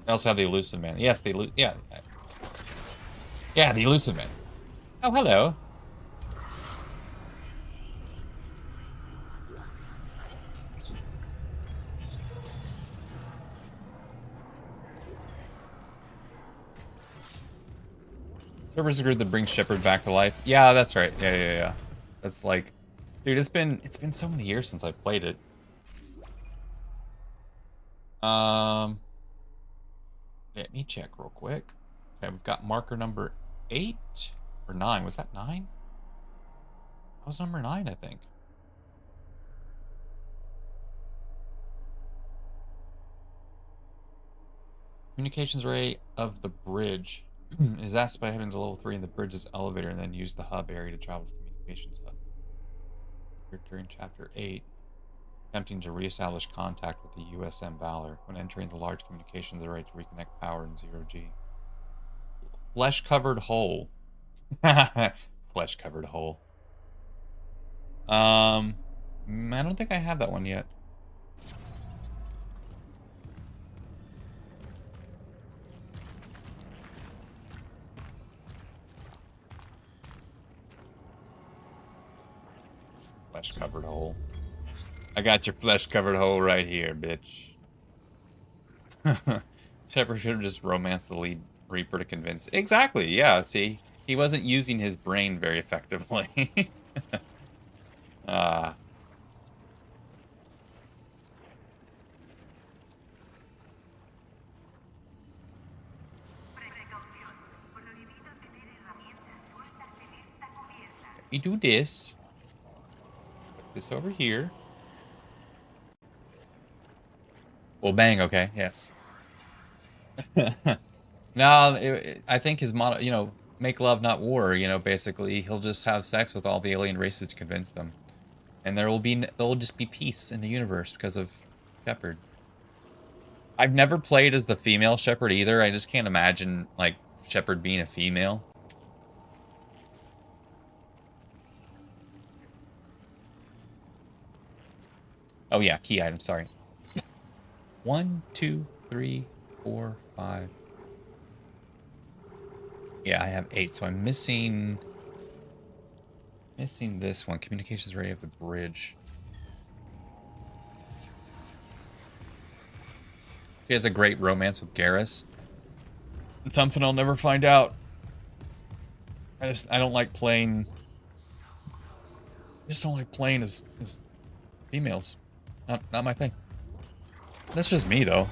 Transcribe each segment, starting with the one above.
I also have the elusive man. Yes, yeah. Yeah, the elusive man. Oh, hello. Servers agreed to bring Shepard back to life. Yeah, that's right. Yeah. That's like, dude, it's been so many years since I played it. Let me check real quick. Okay, we've got marker number 8 or 9. Was that 9? That was number 9, I think. Communications array of the bridge is asked by heading to level 3 in the bridge's elevator and then use the hub area to travel to the communications hub. During chapter 8, attempting to reestablish contact with the USM Valor when entering the large communications array to reconnect power in 0G. Flesh-covered hole. Flesh-covered hole. I don't think I have that one yet. Flesh-covered hole. I got your flesh-covered hole right here, bitch. Shepard should have just romanced the lead Reaper to convince. Exactly, yeah, see? He wasn't using his brain very effectively. Ah. You do this. Put this over here. Well, bang, okay, yes. No, I think his motto, make love, not war, basically, he'll just have sex with all the alien races to convince them. And there will just be peace in the universe because of Shepard. I've never played as the female Shepard either. I just can't imagine, like, Shepard being a female. Oh yeah, key item, sorry. 1, 2, 3, 4, 5. Yeah, I have 8, so I'm missing this one. Communications array of the bridge. She has a great romance with Garrus. It's something I'll never find out. I don't like playing. I just don't like playing as females. Not my thing. That's just me, though.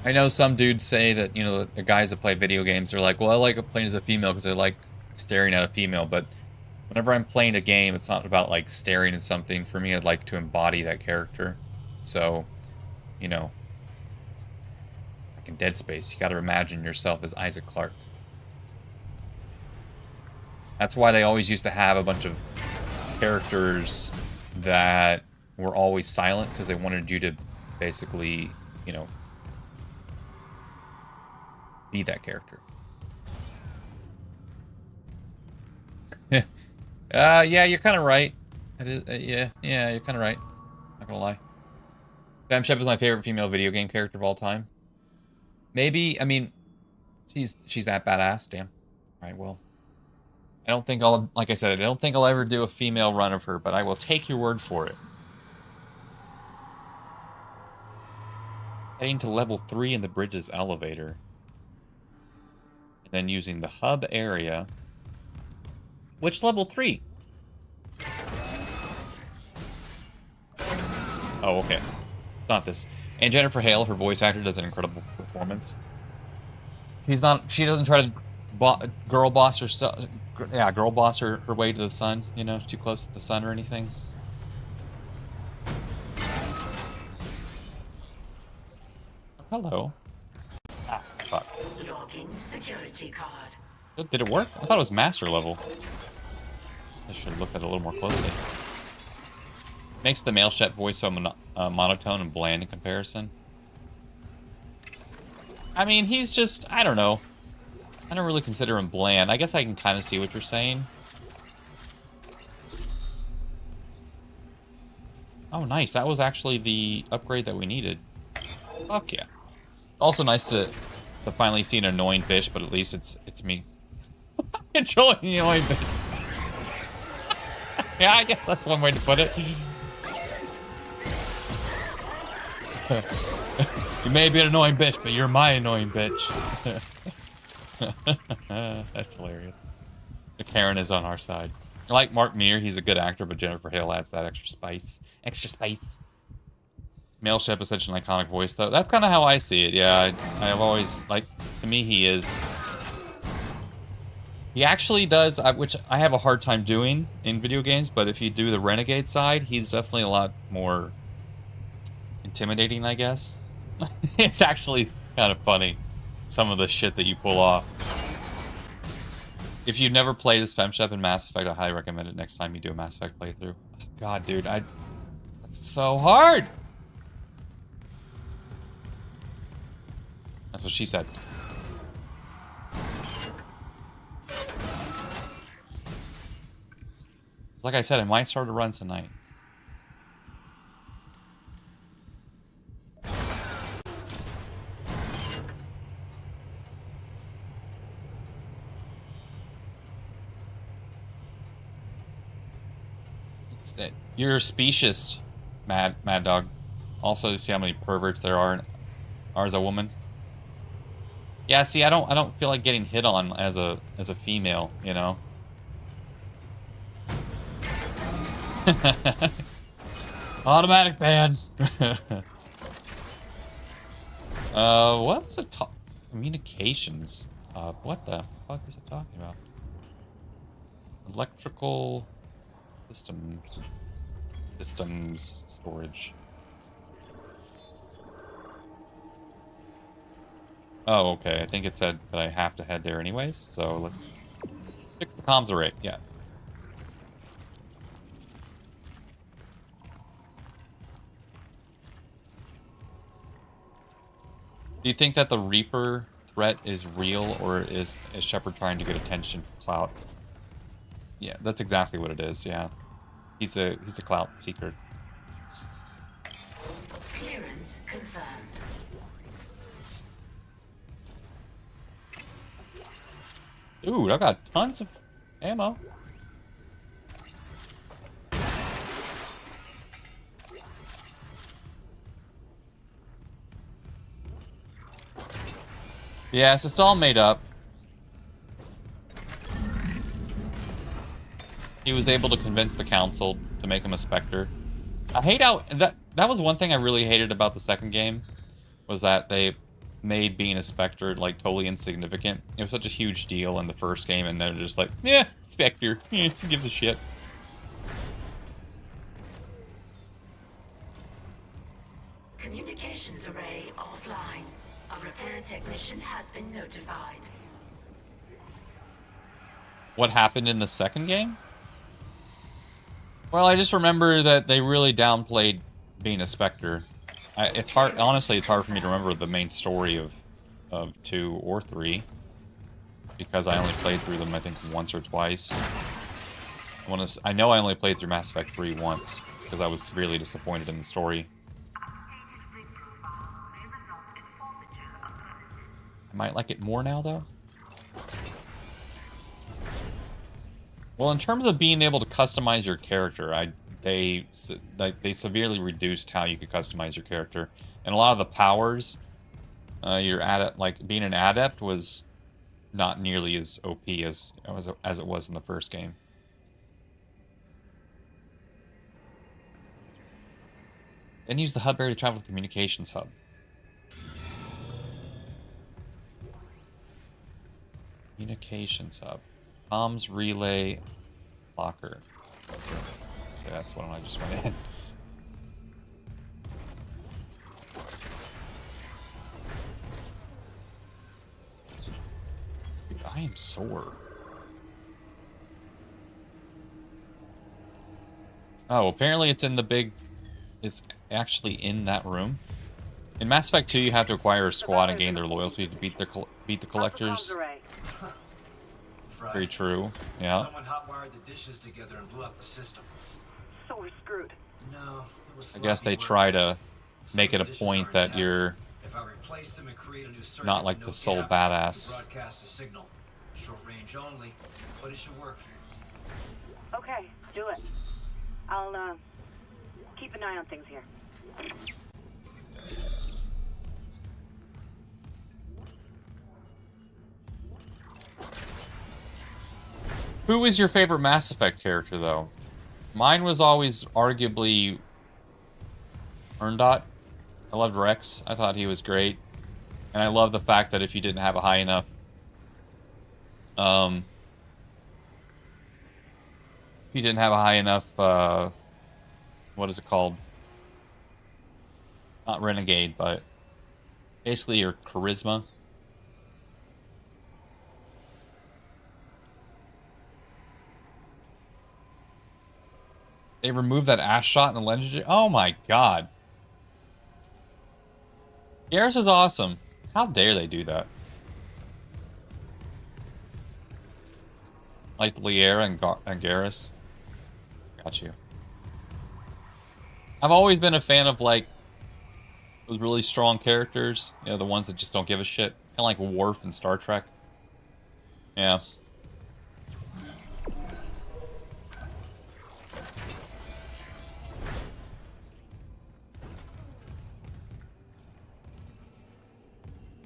I know some dudes say that, the guys that play video games are like, well, I like playing as a female because I like staring at a female, but whenever I'm playing a game, it's not about, like, staring at something. For me, I'd like to embody that character. So, like in Dead Space, you gotta imagine yourself as Isaac Clarke. That's why they always used to have a bunch of characters that were always silent, because they wanted you to basically, be that character. Yeah, you're kind of right. It is, yeah, you're kind of right. Not gonna lie. Sam Shep is my favorite female video game character of all time. Maybe, I mean, she's that badass. Damn. All right, well. I don't think like I said, I don't think I'll ever do a female run of her, but I will take your word for it. Heading to level 3 in the bridge's elevator. And then using the hub area. Which level 3? Oh, okay. Not this. And Jennifer Hale, her voice actor, does an incredible performance. She doesn't try to girl boss herself. Yeah, girl boss her way to the sun, too close to the sun or anything. Hello. Ah, fuck. Login security card. Did it work? I thought it was master level. I should look at it a little more closely. Makes the male Shep voice so monotone and bland in comparison. I mean, he's just, I don't know. I don't really consider him bland. I guess I can kind of see what you're saying. Oh, nice. That was actually the upgrade that we needed. Fuck yeah. Also nice to finally see an annoying fish, but at least it's me. Enjoying the annoying fish. Yeah, I guess that's one way to put it. You may be an annoying bitch, but you're my annoying bitch. That's hilarious. The Karen is on our side. I like Mark Meir, he's a good actor, but Jennifer Hale adds that extra spice. Extra spice. Male Shep is such an iconic voice, though. That's kind of how I see it, yeah. I've always, like, to me, he is. He actually does, which I have a hard time doing in video games, but if you do the Renegade side, he's definitely a lot more intimidating, I guess. It's actually kind of funny, some of the shit that you pull off. If you've never played as FemShep in Mass Effect, I highly recommend it next time you do a Mass Effect playthrough. Oh, God, dude, that's so hard! That's what she said. Like I said, I might start a run tonight. It's that you're specious, Mad Dog. Also, see how many perverts there are as a woman. Yeah, see, I don't feel like getting hit on as a female, you know. Automatic ban. What's it talk? Communications. What the fuck is it talking about? Electrical systems storage. Oh, okay. I think it said that I have to head there anyways, so let's fix the comms array. Yeah. Do you think that the Reaper threat is real, or is Shepard trying to get attention for clout? Yeah, that's exactly what it is. Yeah, he's a clout seeker. Clearance confirmed. Dude, I got tons of ammo. Yes, it's all made up. He was able to convince the council to make him a Spectre. I hate how that was one thing I really hated about the second game, was that they made being a Spectre like totally insignificant. It was such a huge deal in the first game, and they're just like, yeah, Spectre, who gives a shit. Communications array offline. A repair technician has been notified. What happened in the second game? Well, I just remember that they really downplayed being a Spectre. It's hard, honestly, it's hard for me to remember the main story of 2 or 3, because I only played through them, I think, once or twice. I know I only played through Mass Effect 3 once, because I was severely disappointed in the story. I might like it more now, though. Well, in terms of being able to customize your character, they severely reduced how you could customize your character, and a lot of the powers, like being an adept was not nearly as OP as it was in the first game. Then use the hub area to travel to the communications hub. Communications hub. Comms relay locker. Okay, that's the one I just went in. Dude, I am sore. Oh, apparently it's in the big... It's actually in that room. In Mass Effect 2, you have to acquire a squad and gain their loyalty to beat the collectors. Very true. Yeah. Someone hotwired the dishes together and blew up the system. So we're screwed. No, I guess they try to make it a point that you're if I replace them and create a new circuit not like with the no sole gaps, badass. broadcast a signal. Short range only, but it should work. Okay, do it. I'll keep an eye on things here. Who was your favorite Mass Effect character, though? Mine was always arguably Erndot. I loved Rex. I thought he was great. And I love the fact that if you didn't have a high enough... if you didn't have a high enough... what is it called? Not Renegade, but... basically your charisma. They removed that ash shot in the legendary. Oh my god. Garrus is awesome. How dare they do that? Like Liera and Garrus. Got you. I've always been a fan of like those really strong characters. You know, the ones that just don't give a shit. Kind of like Worf in Star Trek. Yeah.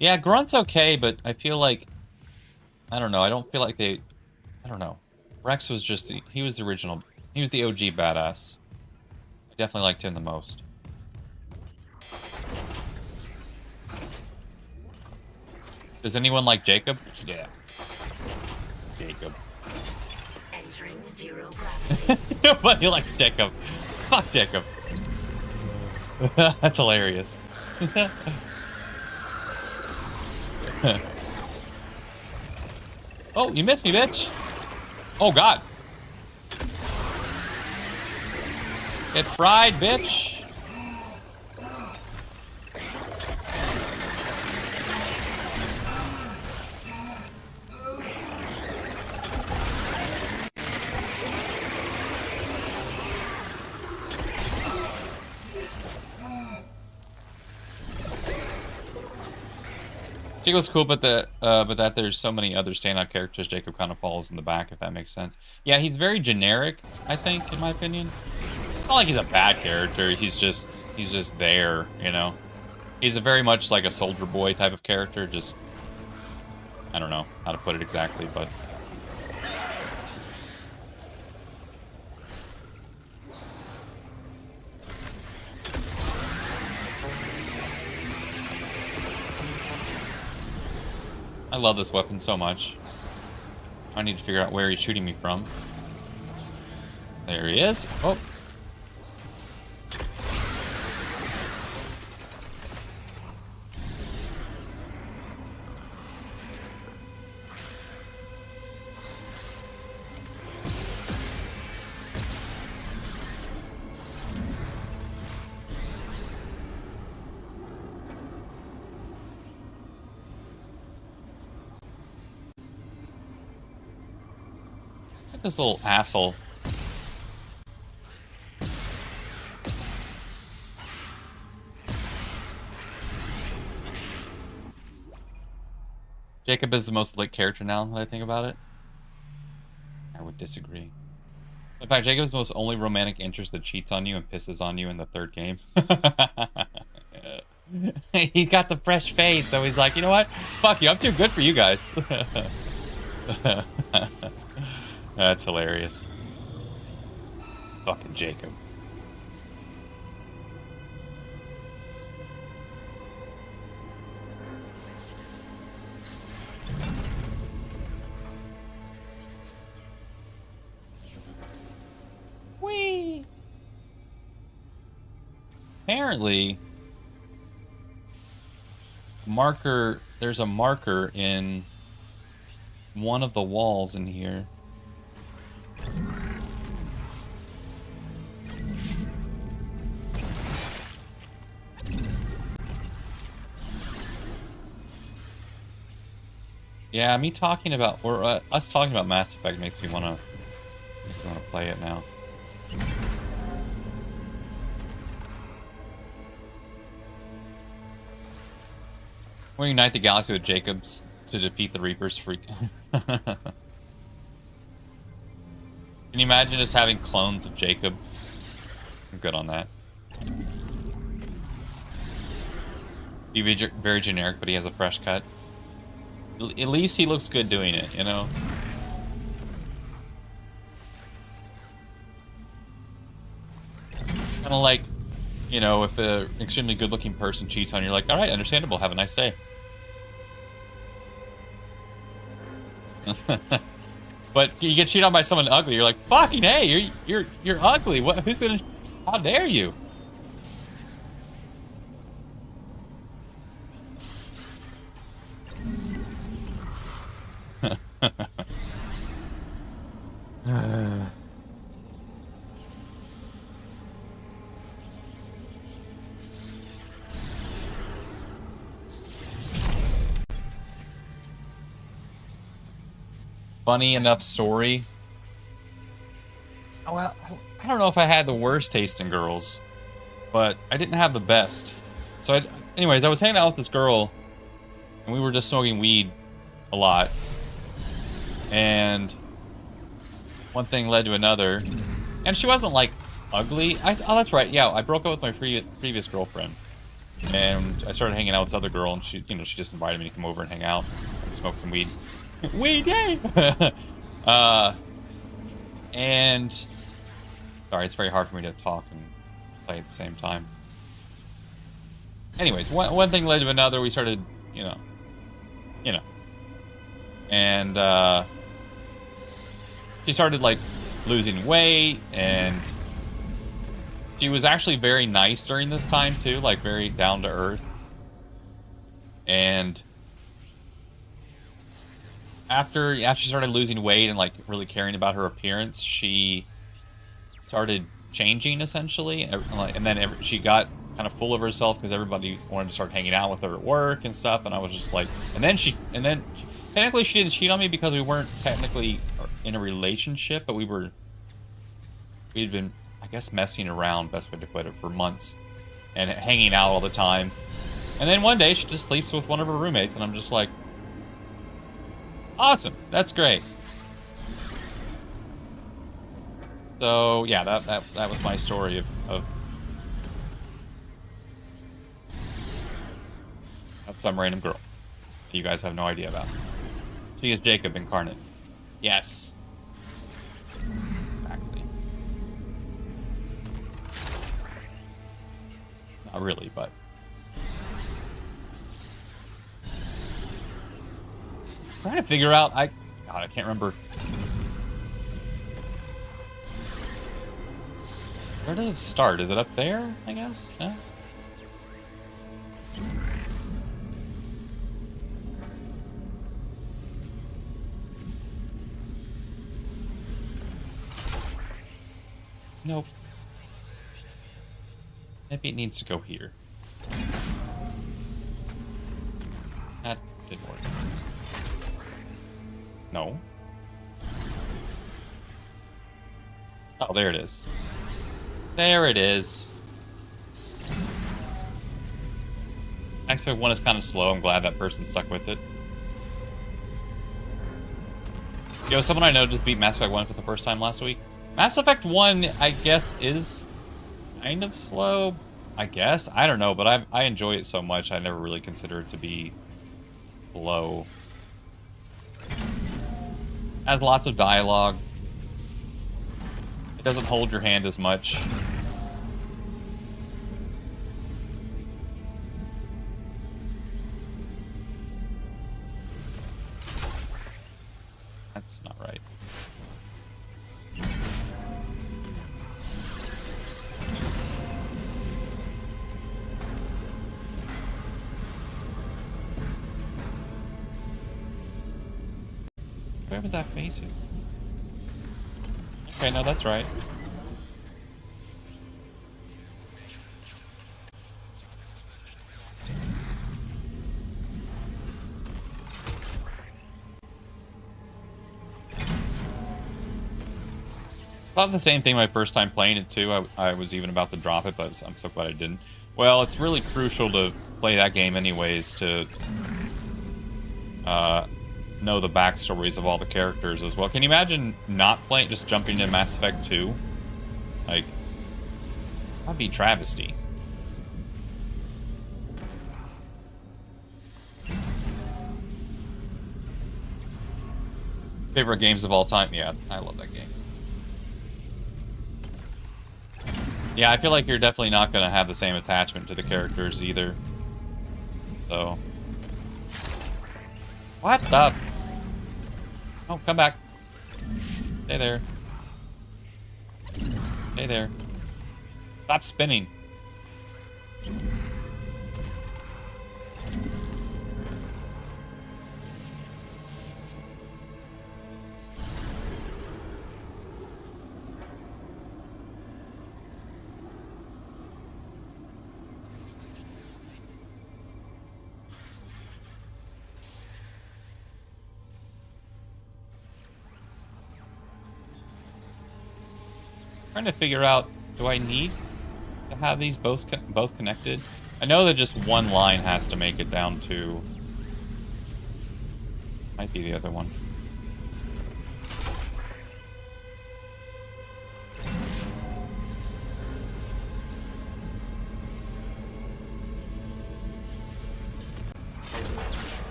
Yeah, Grunt's okay, but I feel like... I don't know, I don't feel like they... I don't know. Rex was just... he was the original... he was the OG badass. I definitely liked him the most. Does anyone like Jacob? Yeah. Jacob. Entering zero gravity. Nobody likes Jacob. Fuck Jacob. That's hilarious. Oh, you missed me, bitch. Oh, God. Get fried, bitch. Jacob's cool, but that there's so many other standout characters, Jacob kind of falls in the back, if that makes sense. Yeah, he's very generic, I think, in my opinion. Not like he's a bad character. He's just there, you know. He's a very much like a soldier boy type of character. Just I don't know how to put it exactly, but. I love this weapon so much. I need to figure out where he's shooting me from. There he is. Oh. This little asshole. Jacob is the most lit character now that I think about it. I would disagree. In fact, Jacob is the most only romantic interest that cheats on you and pisses on you in the third game. He's got the fresh fade, so he's like, you know what? Fuck you, I'm too good for you guys. That's hilarious. Fucking Jacob. Whee! Apparently, there's a marker in one of the walls in here. Yeah, me talking about, or us talking about Mass Effect makes me wanna play it now. We'll unite the galaxy with Jacobs to defeat the Reapers. Freak. Can you imagine just having clones of Jacob? I'm good on that. Be very generic, but he has a fresh cut. At least he looks good doing it, you know? Kind of like, you know, if an extremely good-looking person cheats on you, you're like, all right, understandable, have a nice day. But you get cheated on by someone ugly, you're like, fucking hey, you're ugly. What? Who's gonna? How dare you? Funny enough story. Oh, well, I don't know if I had the worst taste in girls, but I didn't have the best. So, anyways, I was hanging out with this girl, and we were just smoking weed a lot. And one thing led to another. And she wasn't, like, ugly. Oh, that's right. Yeah, I broke up with my previous girlfriend. And I started hanging out with this other girl, and she, you know, she just invited me to come over and hang out and smoke some weed. Weed, yay! And sorry, it's very hard for me to talk and play at the same time. Anyways, one thing led to another. We started, you know, and she started like losing weight, and she was actually very nice during this time too, like very down to earth. And after she started losing weight and like really caring about her appearance, she started changing essentially, and then she got kind of full of herself because everybody wanted to start hanging out with her at work and stuff. And I was just like, and then technically she didn't cheat on me because we weren't technically in a relationship, but we'd been, I guess, messing around, best way to put it, for months and hanging out all the time. And then one day she just sleeps with one of her roommates, and I'm just like, awesome, that's great. So yeah, that was my story of some random girl you guys have no idea about. She is Jacob incarnate. Yes. Exactly. Not really, but trying to figure out, I can't remember. Where does it start? Is it up there, I guess? Yeah. Nope. Maybe it needs to go here. That didn't work. No. Oh, there it is. There it is. Mass Effect 1 is kind of slow. I'm glad that person stuck with it. Yo, someone I know just beat Mass Effect 1 for the first time last week. Mass Effect 1, I guess, is kind of slow. I guess. I don't know, but I enjoy it so much, I never really consider it to be slow. Has lots of dialogue. It doesn't hold your hand as much. That's not right. Where was that facing? Okay, no, that's right. Thought the same thing my first time playing it too. I was even about to drop it, but I'm so glad I didn't. Well, it's really crucial to play that game anyways to know the backstories of all the characters as well. Can you imagine not playing, just jumping into Mass Effect 2? Like, that'd be travesty. Favorite games of all time? Yeah, I love that game. Yeah, I feel like you're definitely not going to have the same attachment to the characters either. So. What the? Oh, come back. Stay there. Stay there. Stop spinning. Trying to figure out, do I need to have these both connected? I know that just one line has to make it down to... Might be the other one.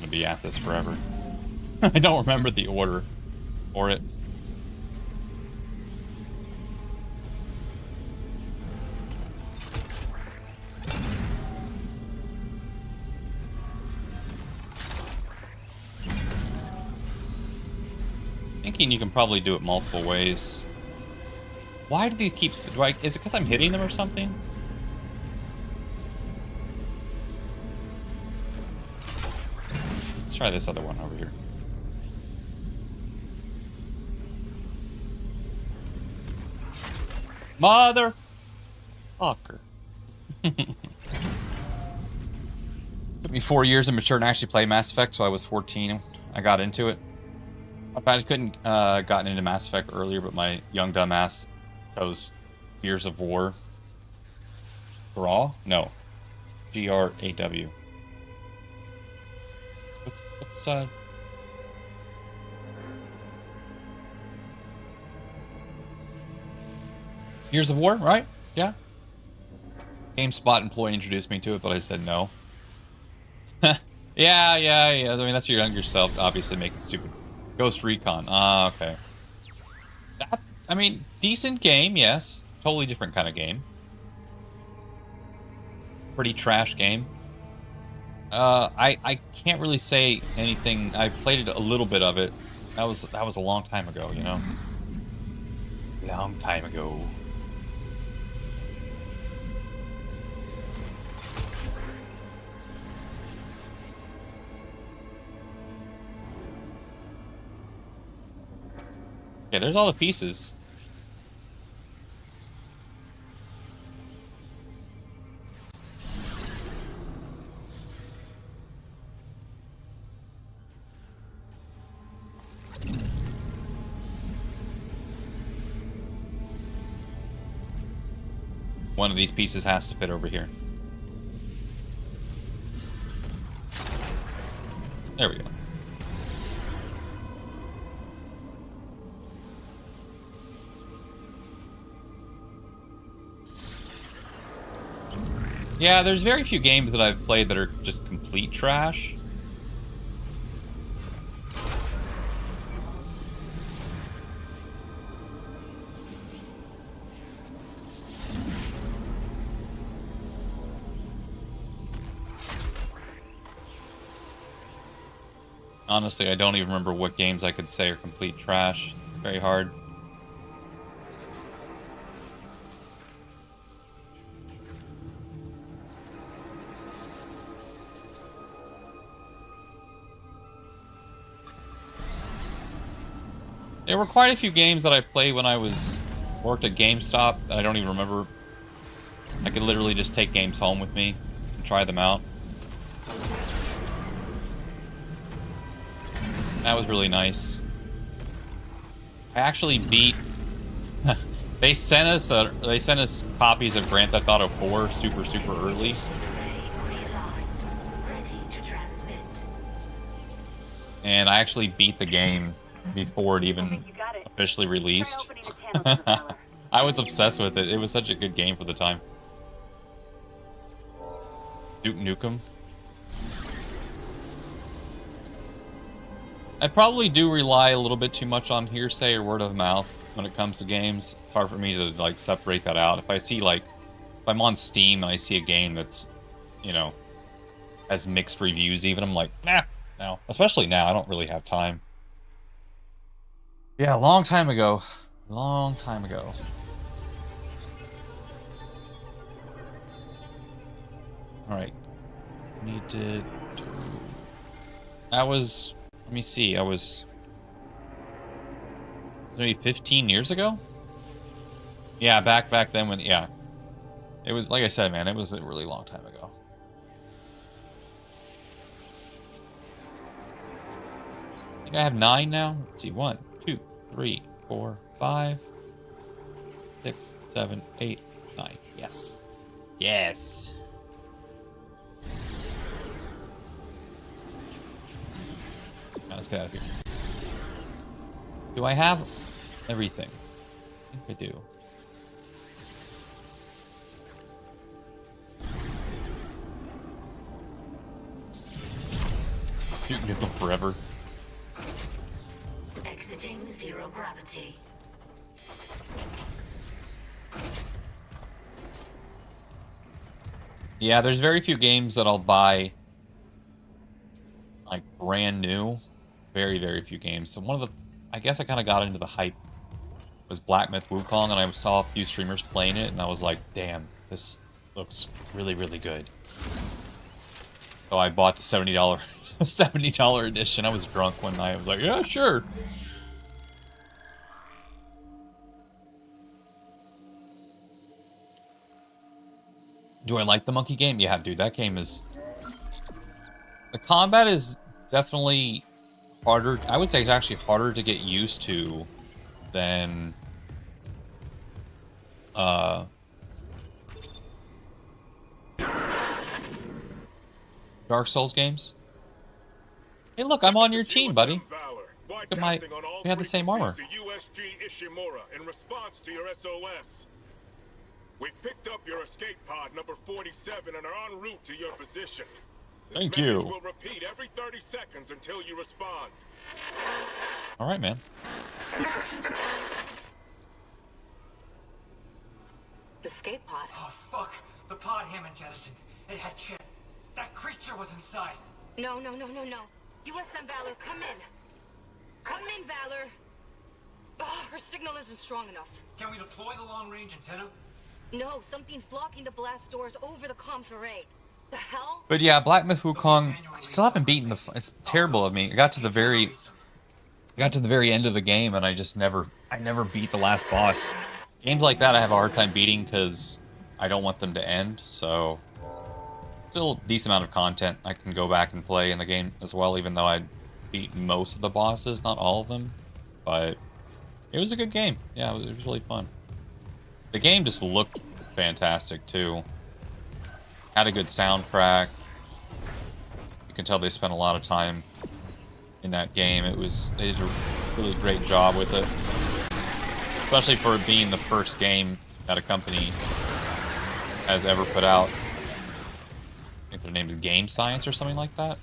Be at this forever. I don't remember the order for it. Thinking you can probably do it multiple ways. Why do these keep... is it because I'm hitting them or something? Let's try this other one over here. Mother fucker. Took me 4 years to mature and actually play Mass Effect, so I was 14 I got into it. I couldn't gotten into Mass Effect earlier, but my young dumbass chose Gears of War. Graw? No. Graw. What's Gears of War, right? Yeah. GameSpot employee introduced me to it, but I said no. yeah. I mean, that's your younger self, obviously making stupid. Ghost Recon. Ah, okay. That, I mean, decent game, yes. Totally different kind of game. Pretty trash game. I can't really say anything. I played it a little bit of it. That was a long time ago, you know. Long time ago. Yeah, there's all the pieces. One of these pieces has to fit over here. There we go. Yeah, there's very few games that I've played that are just complete trash. Honestly, I don't even remember what games I could say are complete trash. Very hard. There were quite a few games that I played when I worked at GameStop that I don't even remember. I could literally just take games home with me and try them out. That was really nice. I actually beat They sent us copies of Grand Theft Auto 4 super early. And I actually beat the game before it even officially released. I was obsessed with it. It was such a good game for the time. Duke Nukem. I probably do rely a little bit too much on hearsay or word of mouth when it comes to games. It's hard for me to like separate that out. If I see like, if I'm on Steam and I see a game that's, you know, has mixed reviews even, I'm like, nah, no. Especially now, I don't really have time. Yeah, a long time ago. Long time ago. Alright. Need to... That was... Let me see, I was... Maybe 15 years ago? Yeah, back then when... Yeah. It was, like I said, man, it was a really long time ago. I think I have 9 now. Let's see, 1, 2, 3, 4, 5, 6, 7, 8, 9. Yes. Yes. Now let's get out of here. Do I have everything? I think I do. Duke Nukem forever. Exiting zero gravity. Yeah, there's very few games that I'll buy like brand new. Very few games. So one of the, I guess I kind of got into the hype was Black Myth Wukong, and I saw a few streamers playing it, and I was like, damn, this looks really good. So I bought the $70 $70 edition. I was drunk one night. I was like, yeah, sure. Do I like the monkey game? Yeah, dude, that game is... The combat is definitely harder. I would say it's actually harder to get used to than... Dark Souls games. Hey, look, I'm on your team, buddy. Look at my... We have the same armor. In response to your SOS. We've picked up your escape pod number 47 and are en route to your position. Thank you. This will repeat every 30 seconds until you respond. All right, man. Escape pod. Oh, fuck. The pod Hammond jettisoned. It had shit. That creature was inside. No. USM Valor, come in. Come in, Valor. Oh, her signal isn't strong enough. Can we deploy the long-range antenna? No, something's blocking the blast doors over the comms array. The hell? But yeah, Black Myth Wukong, I still haven't beaten the... It's terrible of me. I got to the very end of the game, and I never beat the last boss. Games like that I have a hard time beating because I don't want them to end, so... Still a decent amount of content I can go back and play in the game as well, even though I beat most of the bosses, not all of them. But it was a good game. Yeah, it was really fun. The game just looked fantastic, too. Had a good soundtrack. You can tell they spent a lot of time in that game. They did a really great job with it. Especially for it being the first game that a company has ever put out. I think their name is Game Science or something like that.